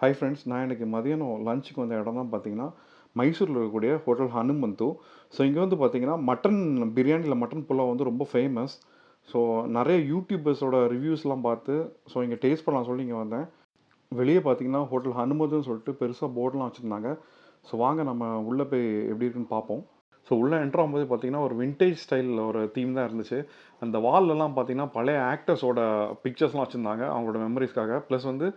Hi friends, நான் இன்னைக்கு மதியானம் லஞ்சுக்கு வந்த இடம் தான் பார்த்தீங்கன்னா, மைசூரில் இருக்கக்கூடிய ஹோட்டல் ஹனுமந்து. ஸோ இங்கே வந்து பார்த்தீங்கன்னா, மட்டன் பிரியாணியில் மட்டன் புலாவ் வந்து ரொம்ப ஃபேமஸ். ஸோ நெறைய யூடியூபர்ஸோட ரிவ்யூஸ்லாம் பார்த்து, ஸோ இங்கே டேஸ்ட் பண்ணலாம்னு சொல்லி இங்கே வந்தேன். வெளியே பார்த்தீங்கன்னா, ஹோட்டல் ஹனுமந்துன்னு சொல்லிட்டு பெருசா போர்ட்லாம் வச்சுருந்தாங்க. ஸோ வாங்க நம்ம உள்ளே போய் எப்படி இருக்குன்னு பார்ப்போம். ஸோ உள்ளே என்டர் ஆகும்போது பார்த்தீங்கன்னா, ஒரு வின்டேஜ் ஸ்டைலில் ஒரு தீம் தான் இருந்துச்சு. அந்த வால்லலாம் பார்த்தீங்கன்னா, பழைய ஆக்டர்ஸோட பிக்சர்ஸ்லாம் வச்சுருந்தாங்க, அவங்களோட மெமரீஸ்க்காக. ப்ளஸ் வந்து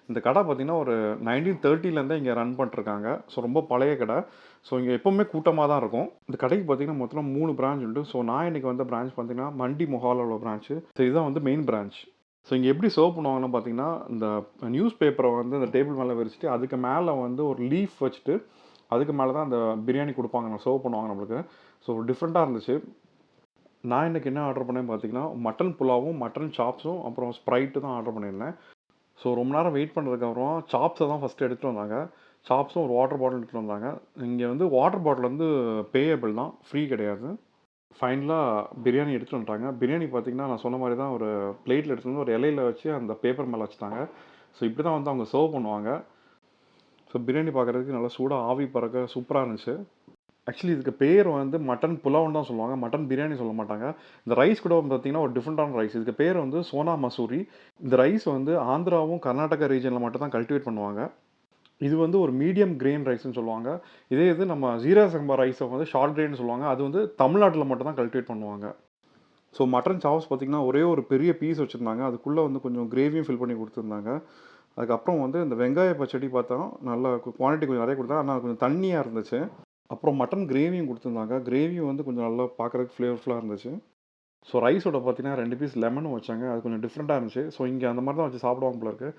இந்த கடை பார்த்தீங்கன்னா, ஒரு 1930லேருந்தே இங்கே ரன் பண்ணிட்டுருக்காங்க. ஸோ ரொம்ப பழைய கடை. ஸோ இங்கே எப்பவுமே கூட்டமா தான் இருக்கும். இந்த கடைக்கு பார்த்தீங்கன்னா, மொத்தம் 3 பிரான்ச் உண்டு. ஸோ நான் இன்னைக்கு வந்த பிரான்ச் பார்த்தீங்கன்னா, மண்டி மொஹால்ல உள்ள பிரான்ச்சு. ஸோ இதுதான் வந்து மெயின் பிரான்ச். ஸோ இங்கே எப்படி சர்வ் பண்ணுவாங்கன்னு பார்த்தீங்கன்னா, இந்த நியூஸ் பேப்பரை வந்து அந்த டேபிள் மேலே விரிச்சிட்டு, அதுக்கு மேலே வந்து ஒரு லீஃப் வச்சுட்டு, அதுக்கு மேலே தான் அந்த பிரியாணி குடுப்பாங்க. சர்வ் பண்ணுவாங்க நம்மளுக்கு. ஸோ டிஃப்ரெண்ட்டா இருந்துச்சு. நான் இன்னைக்கு என்ன ஆர்டர் பண்ணேன்னு பார்த்தீங்கன்னா, மட்டன் புலாவும், மட்டன் சாப்ஸும், அப்புறம் ஸ்ப்ரைட்டு தான் ஆர்டர் பண்ணியிருந்தேன். ஸோ ரொம்ப நேரம் வெயிட் பண்ணதுக்கப்புறம் சாப்ஸை தான் ஃபஸ்ட்டு எடுத்துகிட்டு வந்தாங்க. சாப்ஸும் ஒரு வாட்டர் பாட்டில் எடுத்துகிட்டு வந்தாங்க. இங்கே வந்து வாட்டர் பாட்டில் வந்து பேயபிள் தான், ஃப்ரீ கிடையாது. ஃபைனலாக பிரியாணி எடுத்துகிட்டு வந்துட்டாங்க. பிரியாணி பார்த்தீங்கன்னா, நான் சொன்ன மாரி தான் ஒரு பிளேட்டில் எடுத்துட்டு வந்து ஒரு இலையில வச்சு அந்த பேப்பர் மேலே வச்சுட்டாங்க. ஸோ இப்படி தான் வந்து அவங்க சர்வ் பண்ணுவாங்க. ஸோ பிரியாணி பார்க்குறதுக்கு நல்லா சூடாக ஆவி பறக்க சூப்பராக இருந்துச்சு. ஆக்சுவலி இதுக்கு பேர் வந்து மட்டன் புலாவ்னு தான் சொல்லுவாங்க. மட்டன் பிரியாணி சொல்ல மாட்டாங்க. இந்த ரைஸ் கூட வந்து பார்த்தீங்கன்னா, ஒரு டிஃப்ரெண்ட்டான ரைஸ். இதுக்கு பேர் வந்து சோனா மசூரி. இந்த ரைஸ் வந்து ஆந்திராவும், கர்நாடகா ரீஜியன்ல மட்டும் தான் கல்டிவேட் பண்ணுவாங்க. இது வந்து ஒரு மீடியம் கிரெயின் ரைஸ்ன்னு சொல்லுவாங்க. இதே இது நம்ம ஜீரா சம்பா ரைஸை வந்து ஷார்ட் கிரெயின்னு சொல்லுவாங்க. அது வந்து தமிழ்நாட்டில மட்டும் தான் கல்டிவேட் பண்ணுவாங்க. ஸோ மட்டன் சாப்ஸ் பார்த்தீங்கன்னா, ஒரே ஒரு பெரிய பீஸ் வச்சிருந்தாங்க. அதுக்குள்ள வந்து கொஞ்சம் கிரேவியும் ஃபில் பண்ணி குடுத்துருந்தாங்க. அதுக்கப்புறம் வந்து இந்த வெங்காய பச்சடி பார்த்தா, நல்லா குவான்டிட்டி கொஞ்சம் நெறைய குடுத்தாங்க. ஆனா கொஞ்சம் தண்ணியா இருந்துச்சு. அப்புறம் மட்டன் கிரேவியும் குடுத்துருந்தாங்க. கிரேவியும் வந்து கொஞ்சம் நல்லா பார்க்கறதுக்கு ஃப்ளேவர்ஃபுல்லா இருந்துச்சு. ஸோ ரைஸோட பார்த்தீங்கன்னா 2 பீஸ் லெமனும் வச்சாங்க. அது கொஞ்சம் டிஃப்ரெண்ட்டா இருந்துச்சு. ஸோ இங்க அந்த மாரி தான் வச்சு சாப்பிடுவாங்க போல இருக்கு.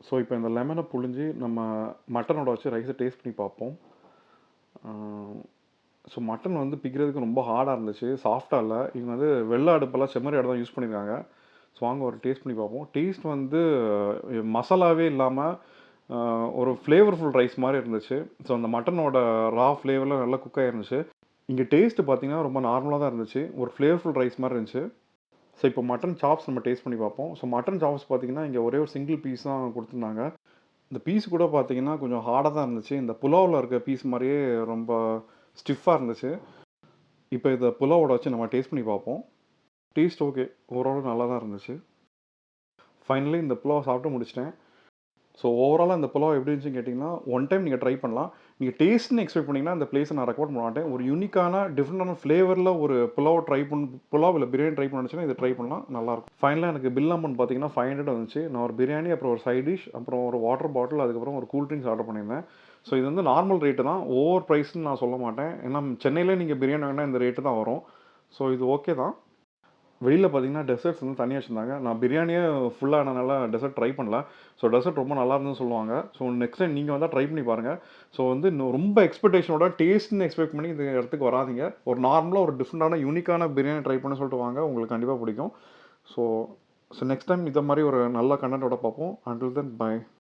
ஸோ இப்போ இந்த லெமன புழிஞ்சு நம்ம மட்டனோட வச்சு ரைஸ டேஸ்ட் பண்ணி பார்ப்போம். ஆ ஸோ மட்டன் வந்து பிக்கிறதுக்கு ரொம்ப ஹார்டா இருந்துச்சு. சாஃப்ட்டா இல்ல. இவங்க வந்து வெள்ள அடுப்பெல்லாம் செம்மறி ஆடு தான் யூஸ் பண்ணியிருக்காங்க. ஸோ வாங்க ஒரு டேஸ்ட் பண்ணி பார்ப்போம். டேஸ்ட் வந்து மசாலாவே இல்லாம அ ஒரு ஃப்ளேவர்ஃபுல் ரைஸ் மாரி இருந்துச்சு. ஸோ அந்த மட்டனோட ரா ஃப்ளேவர்லாம் நல்லா குக் ஆயிருந்துச்சு. இங்க டேஸ்ட் பார்த்தீங்கன்னா, ரொம்ப நார்மலா தான் இருந்துச்சு. ஒரு ஃப்ளேவர்ஃபுல் ரைஸ் மாரி இருந்துச்சு. ஸோ இப்போ மட்டன் சாப்ஸ் நம்ம டேஸ்ட் பண்ணி பார்ப்போம். ஸோ மட்டன் சாப்ஸ் பார்த்தீங்கன்னா, இங்க ஒரே ஒரு சிங்கிள் பீஸ் தான் குடுத்துருந்தாங்க. இந்த பீஸ் கூட பார்த்தீங்கன்னா, கொஞ்சம் ஹார்டா தான் இருந்துச்சு. இந்த புலாவ்ல இருக்க பீஸ் மாரியே ரொம்ப ஸ்டிஃப்பா இருந்துச்சு. இப்போ இத புலாவோட வச்சு நம்ம டேஸ்ட் பண்ணி பார்ப்போம். Taste okay. ஓரளவு நல்லா தான் இருந்துச்சு. ஃபைனலி இந்த புலாவ் சாப்பிட்டு முடிச்சுட்டேன். ஸோ ஓவராலா இந்த புலாவ் எப்படி இருந்துச்சுன்னு கேட்டிங்கன்னா, ஒன் டைம் நீங்க ட்ரை பண்ணலாம். நீங்க டேஸ்ட்ன்னு எக்ஸ்பெக்ட் பண்ணீங்கன்னா, இந்த பிளேஸ நான் ரெக்கமெண்ட் பண்ண மாட்டேன். ஒரு யூனிக்கான, டிஃபரெண்டான ஃப்ளேவர்ல ஒரு புலாவ் ட்ரை புலாவ் இல்ல பிரியாணி ட்ரை பண்ண நெனச்சீங்கன்னா, இத ட்ரை பண்ணலாம். நல்லாருக்கும். ஃபைனலா எனக்கு பில் அமௌண்ட் பார்த்தீங்கன்னா, 500 வந்துச்சு. நான் ஒரு பிரியாணி, அப்புறம் ஒரு சைட் டிஷ், அப்புறம் ஒரு வாட்டர் பாட்டில், அதுக்கப்புறம் ஒரு கூல் ட்ரிங்க்ஸ் ஆர்டர் பண்ணியிருந்தேன். ஸோ இது வந்து நார்மல் ரேட்டு தான். ஓவர் பிரைஸ்ன்னு நான் சொல்ல மாட்டேன். ஏன்னா சென்னையிலே நீங்க பிரியாணி வாங்குனா இந்த ரேட்டு தான் வரும். ஸோ இது ஓகே தான். வெளியில பார்த்தீங்கன்னா, டெசர்ட்ஸ் வந்து தனியா வச்சிருந்தாங்க. நான் பிரியாணியே ஃபுல்லா ஆனனால டெசர்ட் ட்ரை பண்ணல. ஸோ டெசர்ட் ரொம்ப நல்லா இருந்ததுன்னு சொல்லுவாங்க. ஸோ நெக்ஸ்ட் டைம் நீங்க வந்தா ட்ரை பண்ணி பாருங்க. ஸோ வந்து இன்னும் ரொம்ப எக்ஸ்பெக்டேஷனோட டேஸ்ட்ன்னு எக்ஸ்பெக்ட் பண்ணி இந்த இடத்துக்கு வராதீங்க. ஒரு நார்மலா ஒரு டிஃபரெண்டான யூனிக்கான பிரியாணி ட்ரை பண்ண சொல்லிட்டு வாங்க. உங்களுக்கு கண்டிப்பா பிடிக்கும். ஸோ ஸோ நெக்ஸ்ட் டைம் இத மாரி ஒரு நல்ல கன்டென்ட்டோட பார்ப்போம். Until then by.